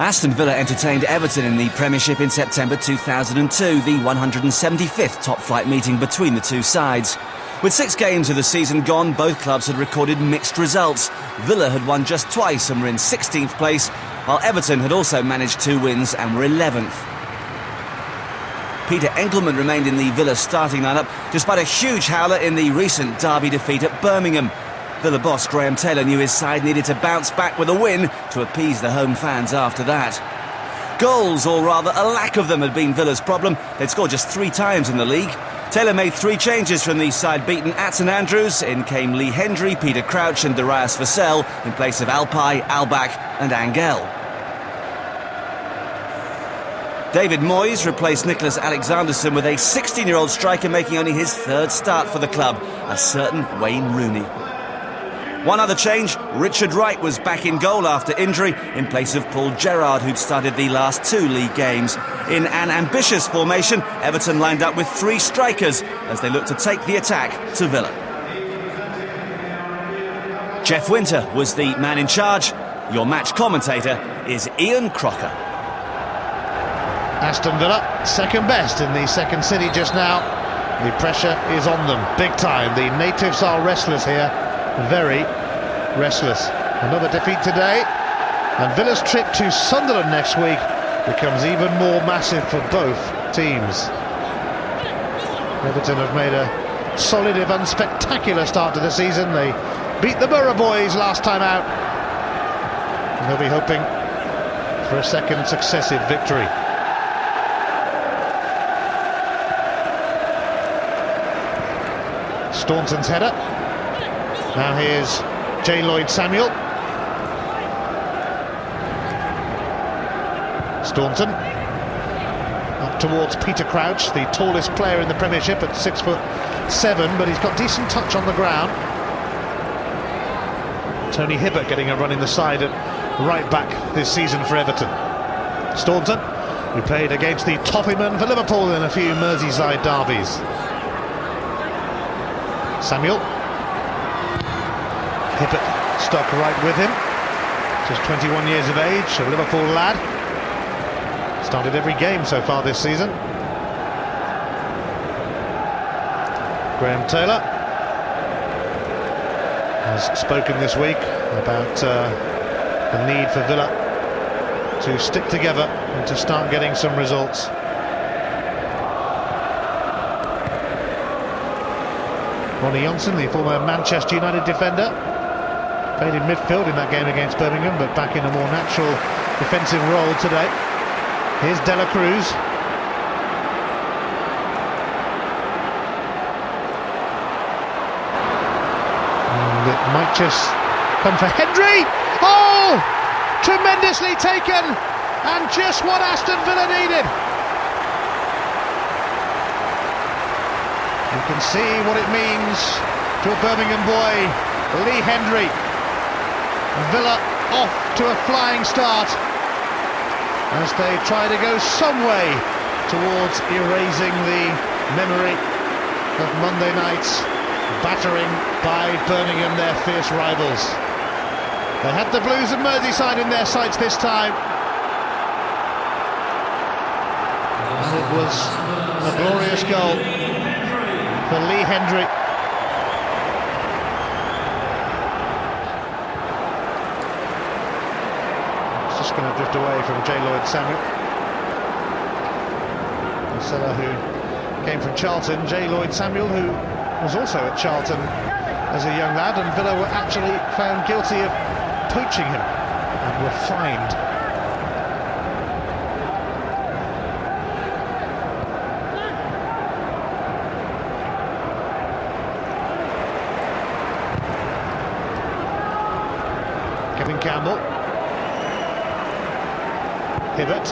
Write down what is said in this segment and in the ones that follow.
Aston Villa entertained Everton in the Premiership in September 2002, the 175th top-flight meeting between the two sides. With 6 games of the season gone, both clubs had recorded mixed results. Villa had won just twice and were in 16th place, while Everton had also managed 2 wins and were 11th. Peter Enkelman remained in the Villa starting lineup despite a huge howler in the recent derby defeat at Birmingham. Villa boss Graham Taylor knew his side needed to bounce back with a win to appease the home fans after that. Goals, or rather a lack of them, had been Villa's problem. They'd scored just 3 times in the league. Taylor made 3 changes from the side-beaten at St Andrews. In came Lee Hendry, Peter Crouch and Darius Vassell in place of Alpay, Albach and Angel. David Moyes replaced Nicholas Alexanderson with a 16-year-old striker making only his 3rd start for the club, a certain Wayne Rooney. One other change, Richard Wright was back in goal after injury in place of Paul Gerrard, who'd started the last 2 league games. In an ambitious formation, Everton lined up with 3 strikers as they looked to take the attack to Villa. Jeff Winter was the man in charge. Your match commentator is Ian Crocker. Aston Villa, 2nd best in the 2nd city just now. The pressure is on them, big time. The natives are restless here. Very restless. Another defeat today, and Villa's trip to Sunderland next week becomes even more massive for both teams. Everton have made a solid if unspectacular start to the season. They beat the Borough boys last time out, and they'll be hoping for a 2nd successive victory. Staunton's header. Now here's J. Lloyd Samuel. Staunton up towards Peter Crouch, the tallest player in the Premiership at 6'7", but he's got decent touch on the ground. Tony Hibbert getting a run in the side at right back this season for Everton. Staunton, who played against the Toffeemen for Liverpool in a few Merseyside derbies. Samuel. Hibbert stuck right with him. Just 21 years of age, a Liverpool lad. Started every game so far this season. Graham Taylor has spoken this week about the need for Villa to stick together and to start getting some results. Ronnie Johnson, the former Manchester United defender, played in midfield in that game against Birmingham, but back in a more natural defensive role today. Here's De La Cruz. And it might just come for Hendry. Oh! Tremendously taken, and just what Aston Villa needed. You can see what it means to a Birmingham boy, Lee Hendry. Villa off to a flying start as they try to go some way towards erasing the memory of Monday night's battering by Birmingham, their fierce rivals. They had the Blues of Merseyside in their sights this time, and it was a glorious goal for Lee Hendry. Just going to drift away from J. Lloyd Samuel. The seller who came from Charlton, J. Lloyd Samuel, who was also at Charlton as a young lad, and Villa were actually found guilty of poaching him and were fined. Kevin Campbell. Hibbert,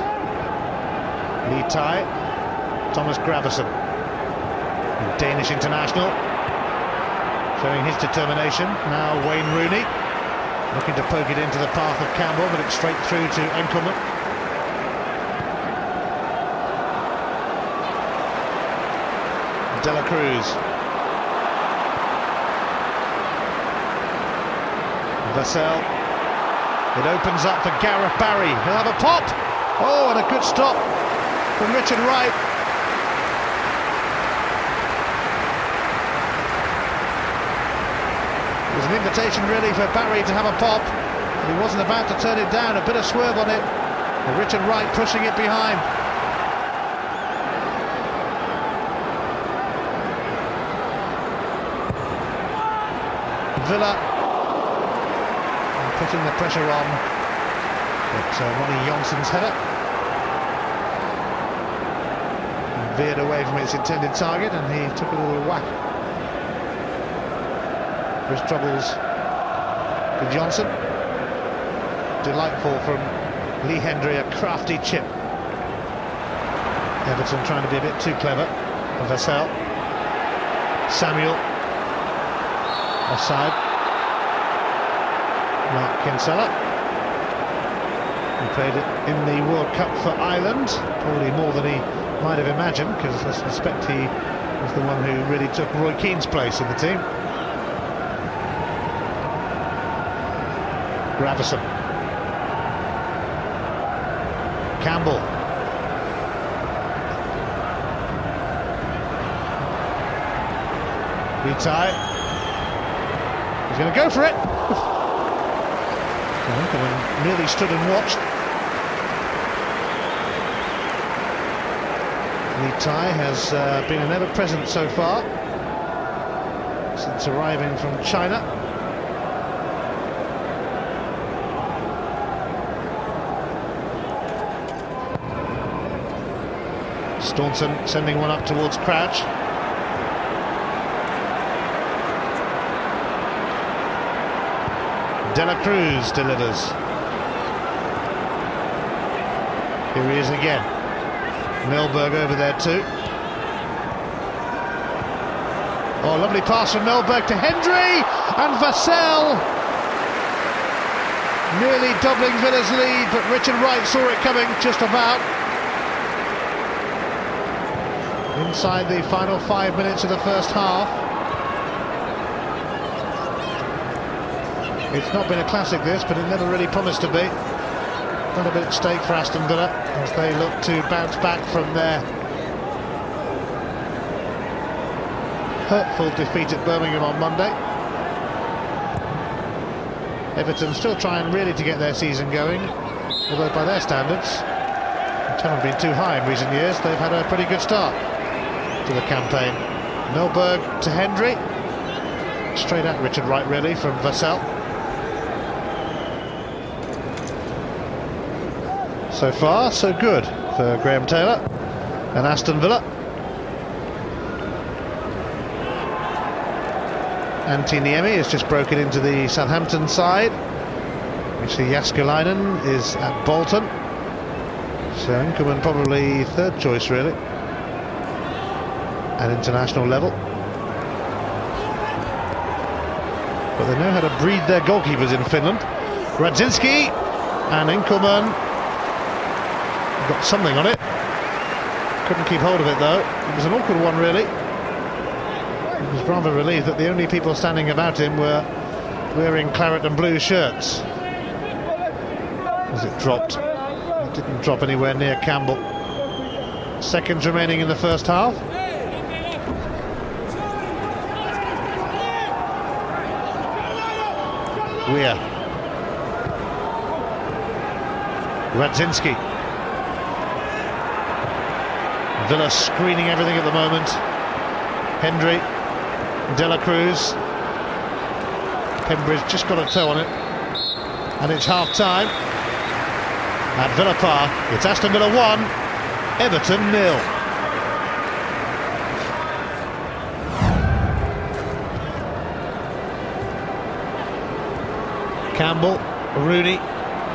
Lee Tai, Thomas Gravesen, the Danish international, showing his determination. Now Wayne Rooney, looking to poke it into the path of Campbell, but it's straight through to Enkelman. De La Cruz. Vassell. It opens up for Gareth Barry. He'll have a pop. Oh, and a good stop from Richard Wright. It was an invitation really for Barry to have a pop, but he wasn't about to turn it down. A bit of swerve on it, and Richard Wright pushing it behind. Villa putting the pressure on, but Ronnie Jonsson's header veered away from its intended target, and he took a little whack. Chris troubles to Johnson. Delightful from Lee Hendry, a crafty chip. Everton trying to be a bit too clever. Vassell. Samuel. Offside. Mark Kinsella. He played it in the World Cup for Ireland, probably more than he might have imagined, because I suspect he was the one who really took Roy Keane's place in the team. Gravison. Campbell. Vitae. He's going to go for it. Nearly stood and watched. Vitae has been an ever-present so far since arriving from China. Staunton sending one up towards Crouch. De La Cruz delivers. Here he is again. Mellberg over there too. Oh, lovely pass from Mellberg to Hendry, and Vassell nearly doubling Villa's lead, but Richard Wright saw it coming just about. Inside the final 5 minutes of the first half. It's not been a classic this, but it never really promised to be. Quite a bit at stake for Aston Villa as they look to bounce back from their hurtful defeat at Birmingham on Monday. Everton still trying really to get their season going, although by their standards, which haven't been too high in recent years, they've had a pretty good start to the campaign. Mellberg to Hendry, straight at Richard Wright really from Vassell. So far, so good for Graham Taylor and Aston Villa. Antti Niemi has just broken into the Southampton side. We see Jääskeläinen is at Bolton. So Inkerman probably third choice really at international level. But they know how to breed their goalkeepers in Finland. Radzinski and Inkerman got something on it. Couldn't keep hold of it though. It was an awkward one really. He was rather relieved that the only people standing about him were wearing claret and blue shirts. As it dropped. It didn't drop anywhere near Campbell. Seconds remaining in the first half. Weir. Radzinski. Villa screening everything at the moment. Hendry. De La Cruz. Pembridge just got a toe on it. And it's half-time. At Villa Park, it's Aston Villa 1, Everton 0. Campbell, Rooney,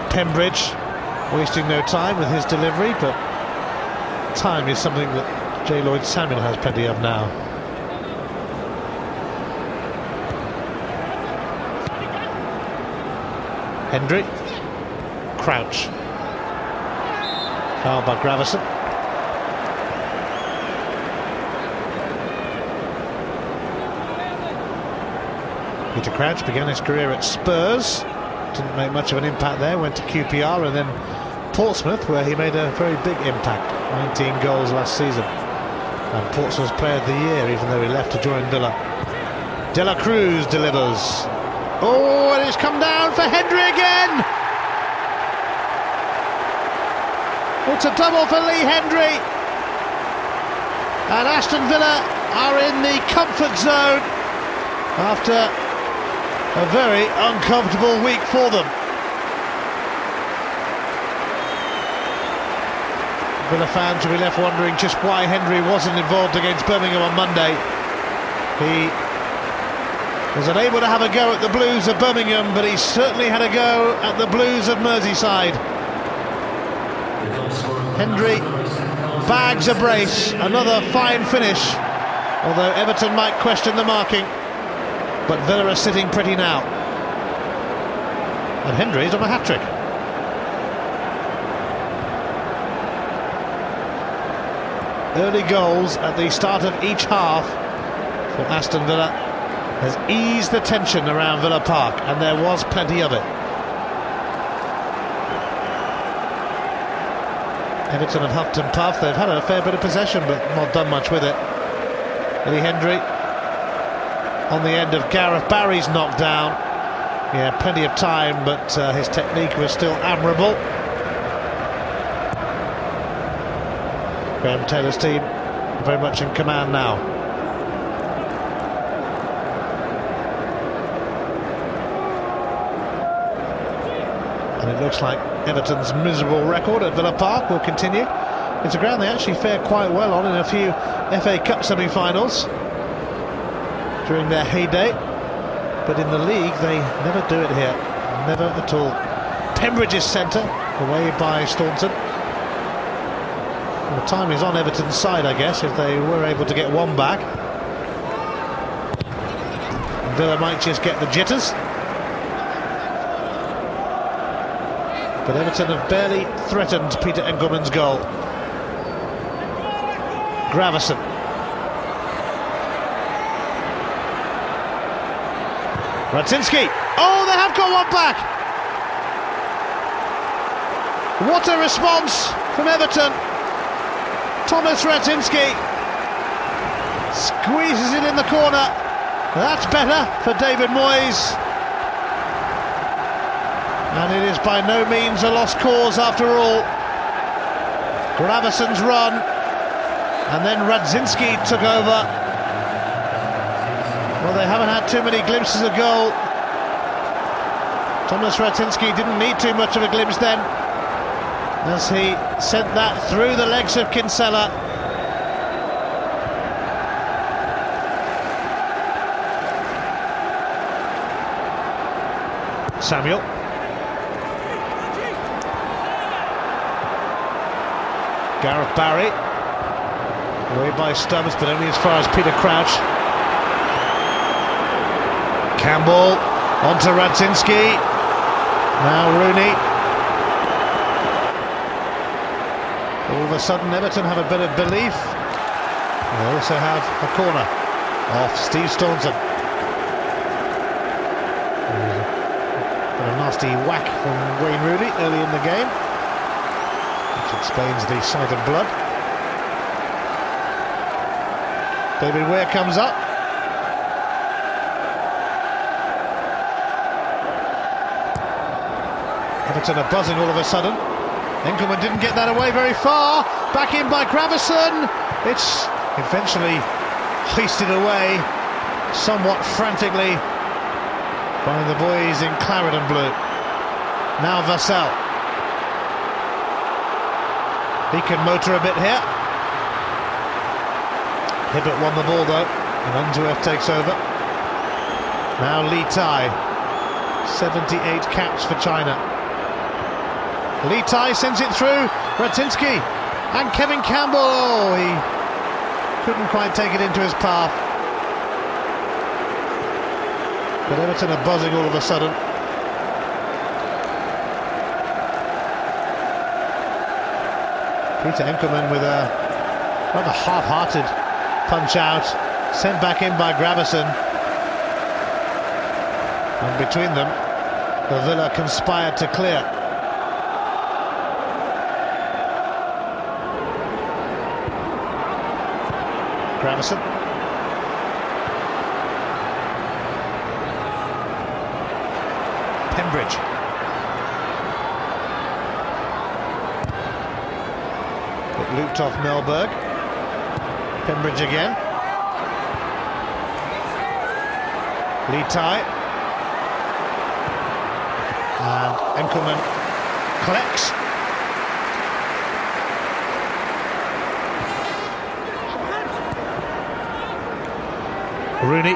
Pembridge, wasting no time with his delivery, but time is something that J. Lloyd Samuel has plenty of now. Hendry, Crouch. Foul by Gravison. Peter Crouch began his career at Spurs. Didn't make much of an impact there, went to QPR and then Portsmouth, where he made a very big impact. 19 goals last season. And Portsmouth's Player of the Year, even though he left to join Villa. De La Cruz delivers. Oh, and it's come down for Hendry again! It's a double for Lee Hendry. And Aston Villa are in the comfort zone after a very uncomfortable week for them. Villa fans will be left wondering just why Hendry wasn't involved against Birmingham on Monday. He was unable to have a go at the Blues of Birmingham, but he certainly had a go at the Blues of Merseyside. Hendry bags a brace, another fine finish, although Everton might question the marking, but Villa are sitting pretty now. And Hendry's on a hat-trick. Early goals at the start of each half for Aston Villa has eased the tension around Villa Park, and there was plenty of it. Everton have huffed and puffed. They've had a fair bit of possession but not done much with it. Lee Hendry on the end of Gareth Barry's knockdown. He had plenty of time, but his technique was still admirable. Graham Taylor's team very much in command now. And it looks like Everton's miserable record at Villa Park will continue. It's a ground they actually fared quite well on in a few FA Cup semi-finals during their heyday, but in the league they never do it here, never at all. Pembridge's centre, away by Staunton. The time is on Everton's side, I guess, if they were able to get one back. Villa might just get the jitters. But Everton have barely threatened Peter Engelmann's goal. Gravison. Radzinski. Oh, they have got one back! What a response from Everton. Thomas Radzinski squeezes it in the corner. That's better for David Moyes. And it is by no means a lost cause after all. Gravison's run, and then Radzinski took over. Well, they haven't had too many glimpses of goal. Thomas Radzinski didn't need too much of a glimpse then, as he sent that through the legs of Kinsella. Samuel. Gareth Barry. Away by Stubbs, but only as far as Peter Crouch. Campbell onto Radzinski. Now Rooney. All of a sudden Everton have a bit of belief. They also have a corner off Steve Staunton. A nasty whack from Wayne Rooney early in the game, which explains the sight of blood. David Weir comes up. Everton are buzzing all of a sudden. Engelmann didn't get that away very far. Back in by Gravison. It's eventually hoisted away somewhat frantically by the boys in claret and blue. Now Vassell. He can motor a bit here. Hibbert won the ball though, and Unsworth takes over. Now Lee Tai. 78 caps for China. Lee Tai sends it through. Radzinski and Kevin Campbell. Oh, he couldn't quite take it into his path. But Everton are buzzing all of a sudden. Peter Engelmann with a rather half-hearted punch out, sent back in by Gravison. And between them, Villa conspired to clear. Gravison. Pembridge. It looped off Melberg. Pembridge again. Lee Tai. And Enkelman collects. Rooney.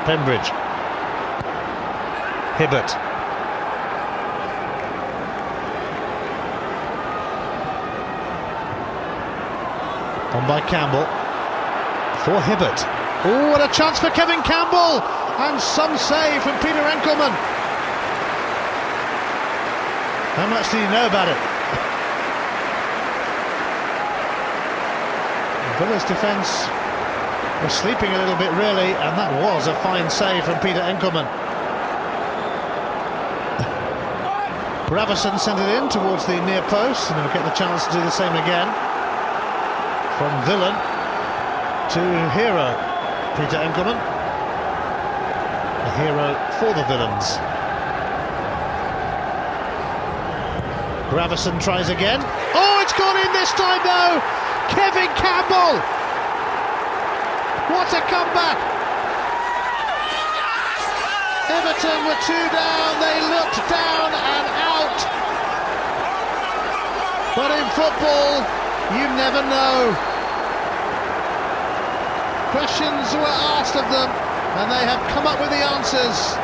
Pembridge. Hibbert. On by Campbell. For Hibbert. Oh, what a chance for Kevin Campbell! And some save from Peter Enkelman. How much did he know about it? Villa's defence was sleeping a little bit, really, and that was a fine save from Peter Enkelman. Gravison sent it in towards the near post, and he'll get the chance to do the same again. From villain to hero, Peter Enkelman. A hero for the villains. Gravison tries again. Oh, it's gone in this time though! Kevin Campbell! What a comeback! Everton were 2 down, they looked down and out. But in football, you never know. Questions were asked of them, and they have come up with the answers.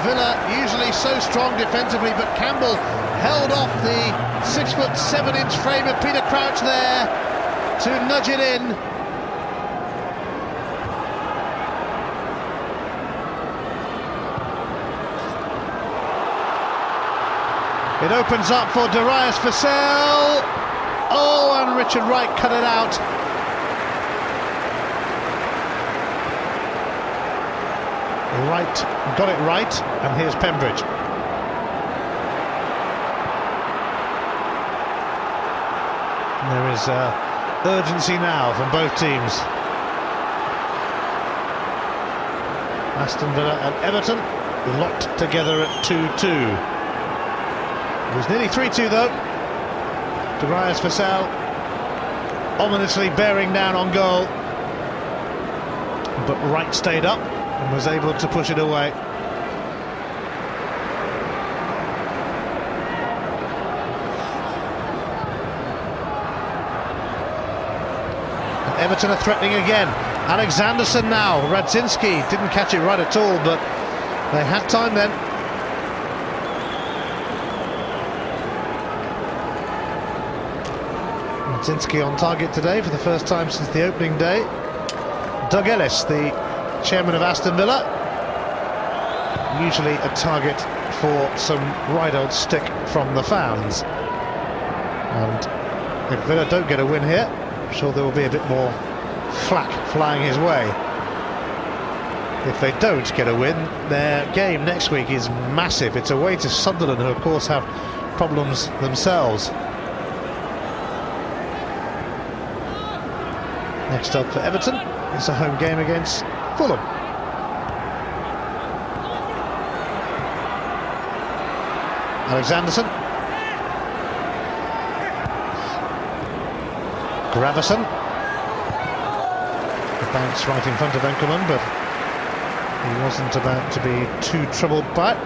Villa usually so strong defensively, but Campbell held off the 6'7" frame of Peter Crouch there to nudge it in. It opens up for Darius Vassell. Oh, and Richard Wright cut it out. Wright got it right, and here's Pembridge. There is urgency now from both teams. Aston Villa and Everton locked together at 2-2. It was nearly 3-2 though. Darius Vassell ominously bearing down on goal, but Wright stayed up and was able to push it away. And Everton are threatening again. Alexanderson now. Radzinski didn't catch it right at all, but they had time then. Radzinski on target today for the first time since the opening day. Doug Ellis, the chairman of Aston Villa, usually a target for some right old stick from the fans. And if Villa don't get a win here, I'm sure there will be a bit more flack flying his way. If they don't get a win, their game next week is massive. It's away to Sunderland, who of course have problems themselves. Next up for Everton, it's a home game against Fulham. Alexanderson. Gravison. The bounce right in front of Enkelman, but he wasn't about to be too troubled by it.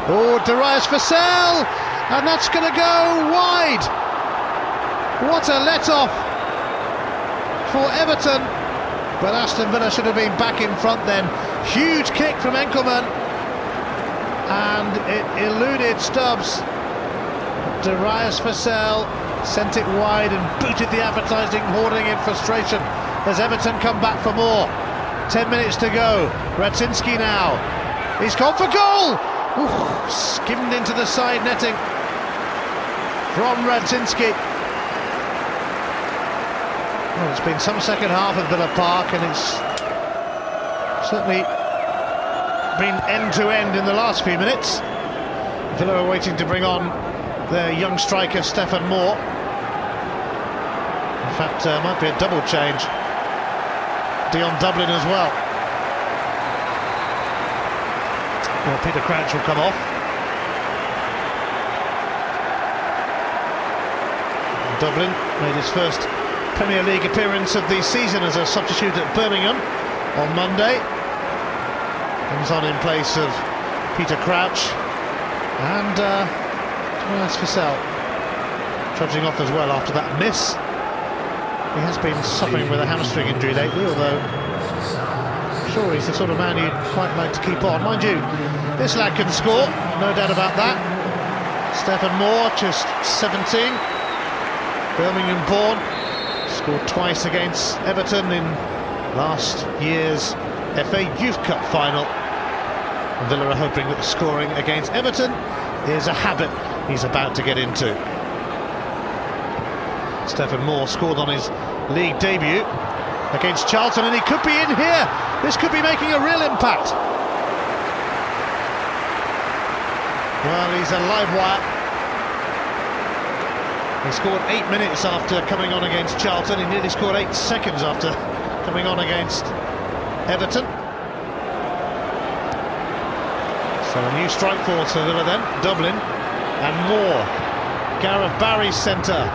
Oh, Darius Vassell! And that's going to go wide! What a let-off for Everton, but Aston Villa should have been back in front then. Huge kick from Enkelman, and it eluded Stubbs. Darius Vassell sent it wide and booted the advertising hoarding in frustration as Everton come back for more. 10 minutes to go. Radzinski now. He's gone for goal! Ooh, skimmed into the side netting from Radzinski. Well, it's been some second half at Villa Park, and it's certainly been end-to-end in the last few minutes. Villa are waiting to bring on their young striker, Stephen Moore. In fact, might be a double change. Dion Dublin as well. Well, Peter Crouch will come off. Dublin made his first Premier League appearance of the season as a substitute at Birmingham on Monday. Comes on in place of Peter Crouch. And Thomas Vassell trudging off as well after that miss. He has been suffering with a hamstring injury lately, although I'm sure he's the sort of man you'd quite like to keep on. Mind you, this lad can score, no doubt about that. Stephen Moore, just 17, Birmingham born, scored twice against Everton in last year's FA Youth Cup final. And Villa are hoping that the scoring against Everton is a habit he's about to get into. Stephen Moore scored on his league debut against Charlton, and he could be in here. This could be making a real impact. Well, he's a live wire. He scored 8 minutes after coming on against Charlton. He nearly scored 8 seconds after coming on against Everton. So a new strike force for Villa then. Dublin and Moore. Gareth Barry's centre.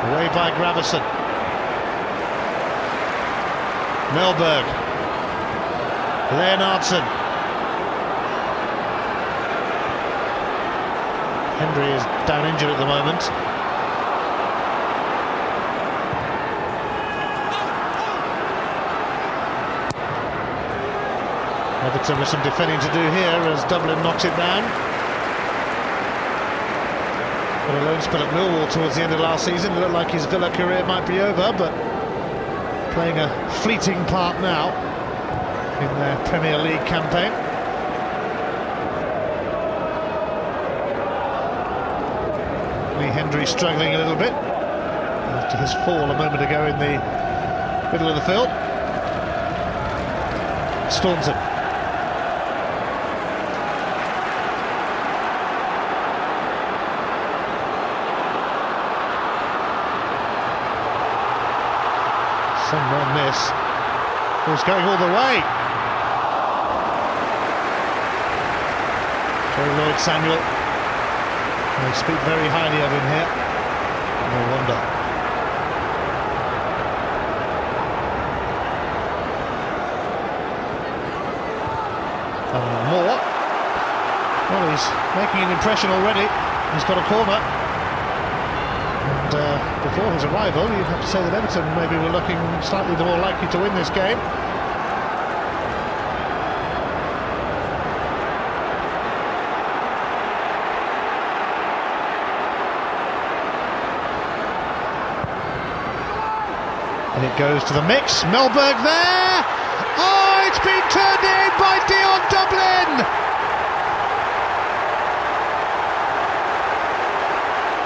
Away by Gravison. Melberg. Leonardson. Hendry is down injured at the moment. Everton with some defending to do here as Dublin knocks it down. Got a loan spell at Millwall towards the end of last season. It looked like his Villa career might be over, but playing a fleeting part now in their Premier League campaign. Lee Hendry struggling a little bit after his fall a moment ago in the middle of the field. Staunton. Some run miss. He's going all the way. Joe Lloyd-Samuel. They speak very highly of him here. No wonder. Moore. Well, he's making an impression already. He's got a corner. And before his arrival, you'd have to say that Everton maybe were looking slightly the more likely to win this game. And it goes to the mix. Melberg there. Oh, it's been turned in by Dion Dublin.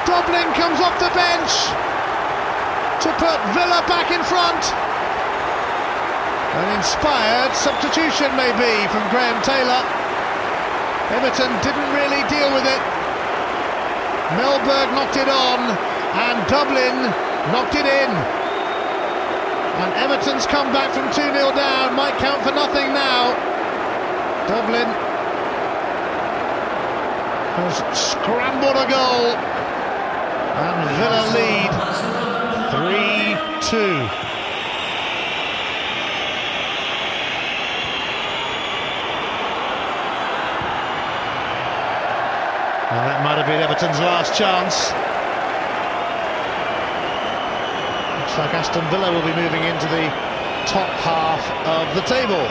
Dublin comes off the bench to put Villa back in front. An inspired substitution maybe from Graham Taylor. Everton didn't really deal with it. Melberg knocked it on and Dublin knocked it in. And Everton's come back from 2-0 down, might count for nothing now. Dublin has scrambled a goal. And Villa lead 3-2. And that might have been Everton's last chance. Looks like Aston Villa will be moving into the top half of the table.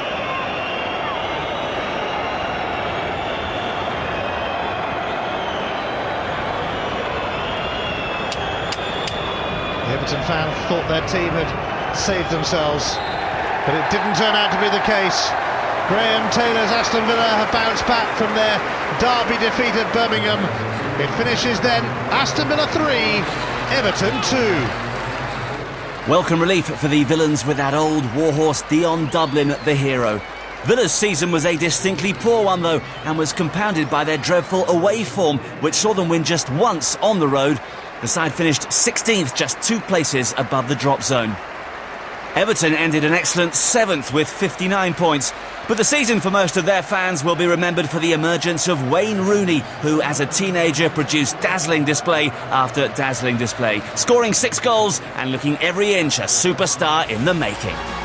The Everton fans thought their team had saved themselves, but it didn't turn out to be the case. Graham Taylor's Aston Villa have bounced back from their derby defeat at Birmingham. It finishes then Aston Villa 3, Everton 2. Welcome relief for the villains with that old warhorse Dion Dublin, the hero. Villa's season was a distinctly poor one though, and was compounded by their dreadful away form, which saw them win just once on the road. The side finished 16th, just 2 places above the drop zone. Everton ended an excellent 7th with 59 points, but the season for most of their fans will be remembered for the emergence of Wayne Rooney, who as a teenager produced dazzling display after dazzling display, scoring 6 goals and looking every inch a superstar in the making.